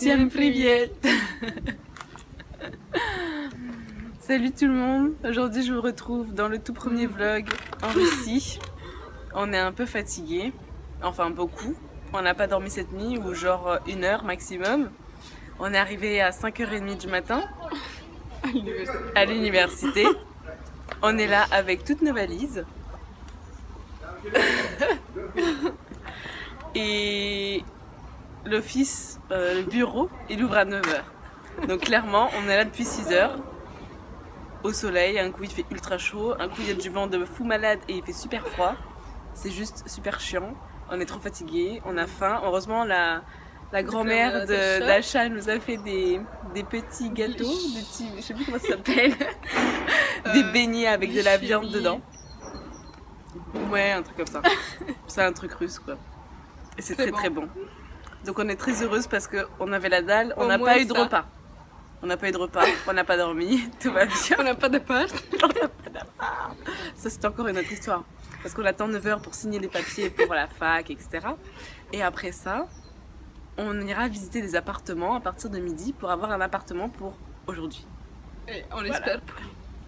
Всем привет. Salut tout le monde, aujourd'hui je vous retrouve dans le tout premier vlog en Russie. On est un peu fatigué, enfin beaucoup. On n'a pas dormi cette nuit ou genre 1 heure maximum. On est arrivé à 5h30 du matin à l'université. On est là avec toutes nos valises. Et l'office, le bureau, il ouvre à 9h. Donc clairement, on est là depuis 6h. Au soleil, un coup il fait ultra chaud, un coup il y a du vent de fou malade et il fait super froid. C'est juste super chiant. On est trop fatigués, on a faim. Heureusement, la grand-mère d'Acha nous a fait des petits gâteaux, des petits, je sais plus comment ça s'appelle, des beignets avec de la viande dedans. Ouais, un truc comme ça. C'est un truc russe quoi. Et c'est très très bon. Donc on est très heureuse parce qu'on avait la dalle, on n'a pas eu de repas. On n'a pas eu de repas, on n'a pas dormi, tout va bien. On n'a pas d'appart. Ça c'est encore une autre histoire. Parce qu'on attend 9h pour signer les papiers pour la fac, etc. Et après ça, on ira visiter des appartements à partir de midi pour avoir un appartement pour aujourd'hui. Et on l'espère pour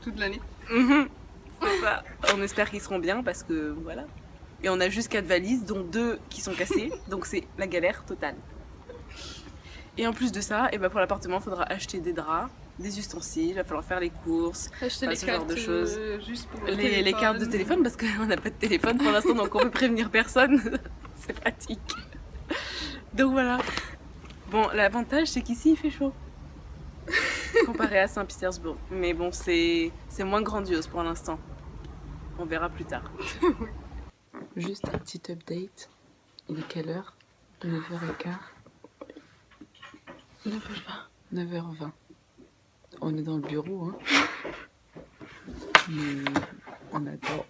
toute l'année. C'est ça. On espère qu'ils seront bien parce que voilà. Et on a juste 4 valises, dont 2 qui sont cassées, donc c'est la galère totale. Et en plus de ça, et ben pour l'appartement, il faudra acheter des draps, des ustensiles, il va falloir faire les courses, acheter les ce cartes, genre de choses. Juste pour Les cartes de téléphone, parce qu'on n'a pas de téléphone pour l'instant, donc on peut prévenir personne. C'est pratique. Donc voilà. Bon, l'avantage, c'est qu'ici, il fait chaud. Comparé à Saint-Pétersbourg. Mais bon, c'est moins grandiose pour l'instant. On verra plus tard. Juste un petit update. Il est quelle heure? 9h15. 9h20. On est dans le bureau, hein. Mais on attend.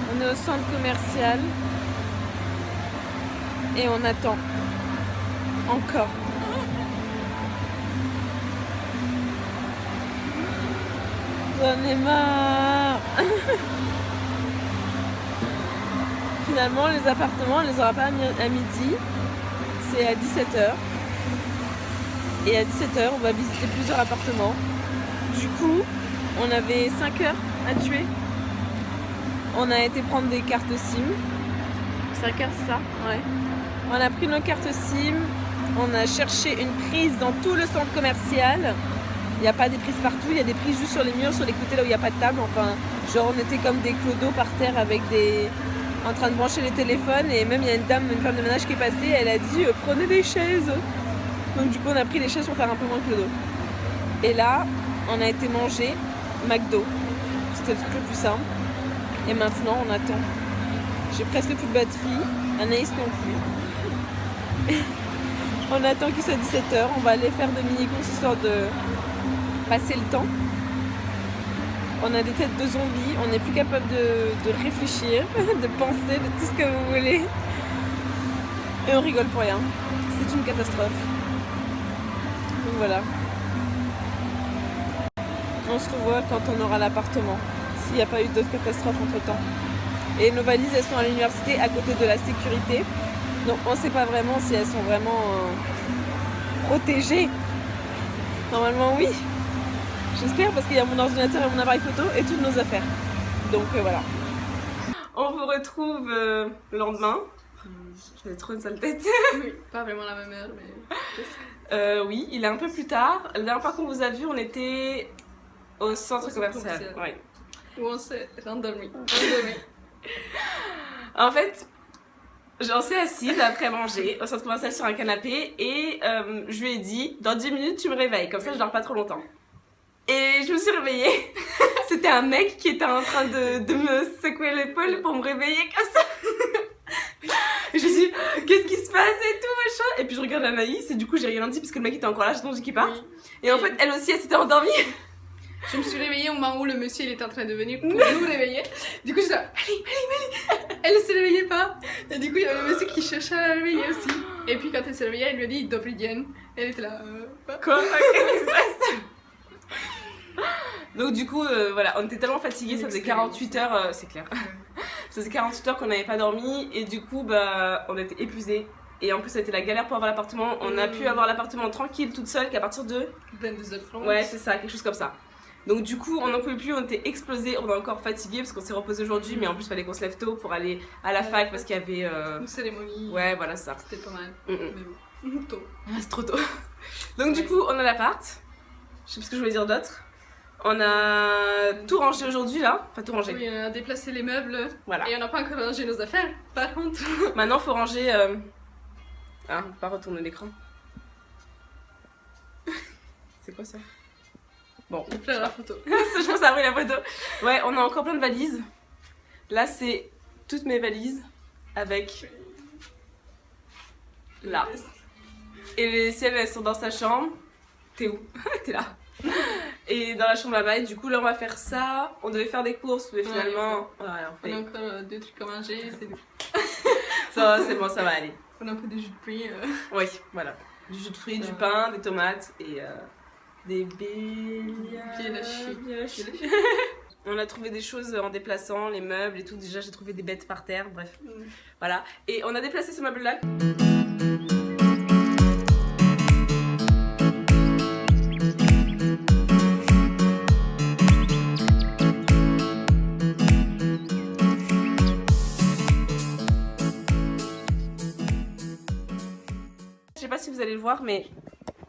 On est au centre commercial et on attend encore. J'en ai marre. Finalement, les appartements, on les aura pas à midi, c'est à 17h. Et à 17h, on va visiter plusieurs appartements. Du coup, on avait 5 heures à tuer. On a été prendre des cartes SIM. 5 heures, c'est ça? Ouais. On a pris nos cartes SIM. On a cherché une prise dans tout le centre commercial. Il n'y a pas des prises partout. Il y a des prises juste sur les murs, sur les côtés là où il n'y a pas de table. Enfin, genre on était comme des clodos par terre avec des... en train de brancher les téléphones. Et même il y a une femme de ménage qui est passée. Elle a dit prenez des chaises. Donc du coup on a pris les chaises pour faire un peu moins clodo. Et là, on a été manger McDo. C'était le truc le plus simple. Et maintenant, on attend. J'ai presque plus de batterie. Anaïs non plus. On attend qu'il soit 17h. On va aller faire de mini-courses histoire de passer le temps. On a des têtes de zombies. On n'est plus capable de réfléchir, de penser, de tout ce que vous voulez. Et on rigole pour rien. C'est une catastrophe. Donc voilà. On se revoit quand on aura l'appartement. S'il n'y a pas eu d'autres catastrophes entre temps. Et nos valises elles sont à l'université à côté de la sécurité. Donc on ne sait pas vraiment si elles sont vraiment protégées. Normalement oui. J'espère parce qu'il y a mon ordinateur et mon appareil photo et toutes nos affaires. Donc voilà. On vous retrouve le lendemain. J'ai trop une sale tête. Oui, pas vraiment la même heure mais... oui, il est un peu plus tard. La dernière fois qu'on vous a vu, on était au centre commercial. Ouais. Où on s'est rendormi. En fait, j'en suis assise après manger au centre commercial sur un canapé et je lui ai dit dans 10 minutes tu me réveilles, comme ça je dors pas trop longtemps. Et je me suis réveillée c'était un mec qui était en train de me secouer l'épaule pour me réveiller comme ça. Et je suis qu'est-ce qui se passe et tout machin. Et puis je regarde Anaïs et du coup j'ai rien dit parce que le mec était encore là, j'attends qu'il parte. Oui. Et en fait elle aussi elle s'était endormie. Je me suis réveillée au moment où le monsieur il était en train de venir pour nous réveiller. Du coup, je disais, allez. Elle se réveillait pas. Et du coup, il y avait le monsieur qui cherchait à la réveiller aussi. Et puis, quand elle se réveillait, elle lui a dit, Dobry den. Elle était là, Quoi? Qu'est-ce qui se passe? Donc, du coup, voilà, on était tellement fatigués, ça faisait 48 heures, c'est clair. Ça faisait 48 heures qu'on n'avait pas dormi. Et du coup, bah, on était épuisés. Et en plus, ça a été la galère pour avoir l'appartement. On a pu avoir l'appartement tranquille, toute seule, qu'à partir de 22h30. Ouais, c'est ça, quelque chose comme ça. Donc du coup, on n'en pouvait plus, on était explosés, on est encore fatigués parce qu'on s'est reposé aujourd'hui, mais en plus, il fallait qu'on se lève tôt pour aller à la fac parce qu'il y avait... Une cérémonie. Ouais, voilà ça. C'était pas mal. Mm. Mais bon, tôt. Ah, c'est trop tôt. Donc du coup, on a l'appart. Je sais pas ce que je voulais dire d'autre. On a tout rangé aujourd'hui là. Enfin, tout rangé. Oui, on a déplacé les meubles. Voilà. Et on n'a pas encore rangé nos affaires, par contre. Maintenant, faut ranger... Ah, on peut pas retourner l'écran. C'est quoi ça? Bon, Je pleure la photo. je pense avoir la photo. Ouais, on a encore plein de valises. Là, c'est toutes mes valises avec là. Et les siennes, elles sont dans sa chambre. T'es où? T'es là. Et dans la chambre là-bas. Et du coup, là, on va faire ça. On devait faire des courses, mais finalement, ouais, On a encore 2 trucs à manger, c'est tout. Ça, c'est bon, ça va aller. On a un peu de jus de fruits. Oui, voilà. Du jus de fruits, du pain, des tomates et des baies hachées. On a trouvé des choses en déplaçant les meubles et tout. Déjà, j'ai trouvé des bêtes par terre, bref. Voilà. Et on a déplacé ce meuble-là. Je sais pas si vous allez le voir, mais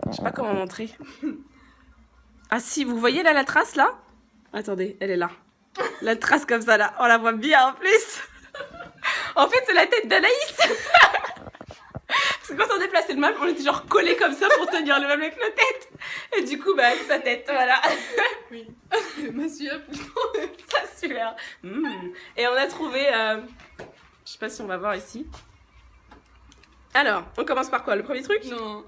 je sais pas comment montrer. Ah si, vous voyez là la trace là? Attendez, elle est là. La trace comme ça là, on la voit bien en plus. En fait, c'est la tête d'Anaïs. Parce que quand on déplaçait le meuble, on était genre collés comme ça pour tenir le meuble avec nos têtes. Et du coup, bah, c'est sa tête, voilà. Oui. Ma sueur plutôt. Ça, super. Et on a trouvé... Je sais pas si on va voir ici. Alors, on commence par quoi? Le premier truc? Non.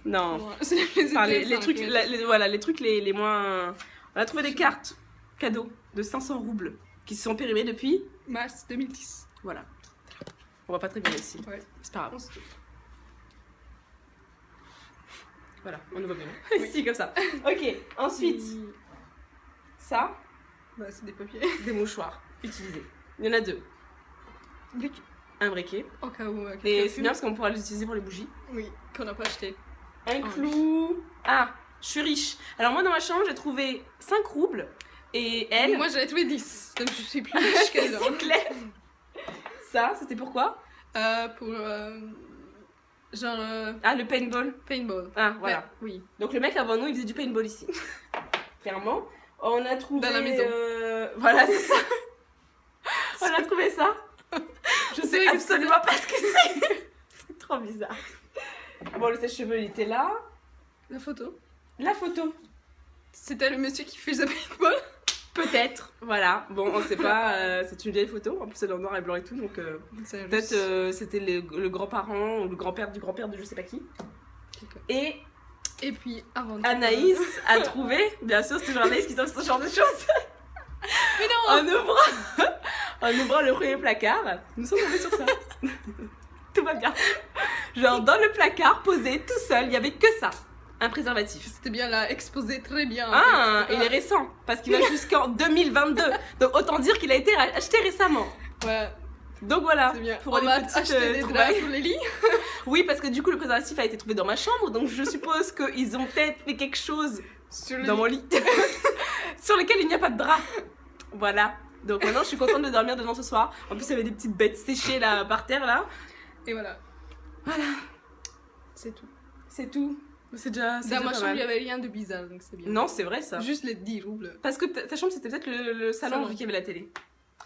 Non. C'est Enfin, les trucs, voilà, les trucs les moins... On a trouvé des cartes cadeaux de 500 roubles qui se sont périmées depuis... Mars 2010. Voilà. On voit pas très bien ici. Ouais. C'est pas grave. On se trouve. Voilà, on nous voit bien. Ici, comme ça. Ok, ensuite, ça, Bah, c'est des papiers. des mouchoirs utilisés. Il y en a 2. Briques. Un briquet. Au cas où. Et c'est bien parce qu'on pourra les utiliser pour les bougies. Oui, qu'on n'a pas acheté. Un clou. Ah, je suis riche. Alors moi, dans ma chambre, j'ai trouvé 5 roubles. Et elle... Moi, j'avais trouvé 10. Donc, je suis plus riche qu'elle. c'est clair. Ça, c'était pourquoi? Pour. Genre. Ah, le paintball. Paintball. Ah, voilà. Ouais, oui. Donc le mec avant nous, il faisait du paintball ici. Clairement. On a trouvé... Dans la maison. Voilà, c'est ça. On a trouvé ça. Je sais absolument pas ce que c'est. C'est trop bizarre. Bon, le sèche-cheveux, il était là. La photo. La photo. C'était le monsieur qui faisait paintball. Peut-être. Voilà. Bon, on sait pas. C'est une vieille photo. En plus, elle est en noir et blanc et tout. Donc, peut-être c'était le grand-parent ou le grand-père de je sais pas qui. Et puis, avant Anaïs a trouvé, bien sûr, c'est toujours Anaïs qui trouve ce genre de choses. Mais non. En ouvrant le premier placard, nous sommes tombés sur ça. Tout va bien. Genre, dans le placard, posé, tout seul, il n'y avait que ça. Un préservatif. C'était bien là, exposé très bien. Ah, il est récent, parce qu'il va jusqu'en 2022. Donc, autant dire qu'il a été acheté récemment. Ouais. Donc voilà, C'est bien. pour On les va petites acheter des draps pour les lits. Oui, parce que du coup, le préservatif a été trouvé dans ma chambre, donc je suppose qu'ils ont peut-être fait quelque chose dans mon lit sur lequel il n'y a pas de drap. Voilà. Donc maintenant, je suis contente de dormir dedans ce soir. En plus, il y avait des petites bêtes séchées là par terre là. Et voilà. Voilà. C'est tout. C'est tout. C'est déjà. Dans ma chambre, il n'y avait rien de bizarre, donc c'est bien. Non, c'est vrai ça. Juste les 10 roubles. Parce que ta chambre, c'était peut-être le salon vu qu'il y avait la télé.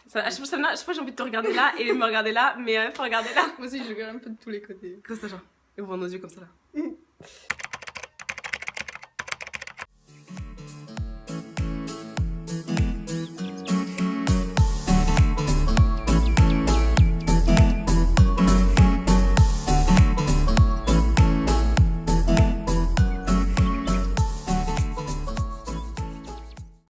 Ça, à chaque fois, j'ai envie de te regarder là et de me regarder là, mais faut regarder là. Moi aussi, je regarde un peu de tous les côtés. Comme ça, genre. Et ouvre nos yeux comme ça là.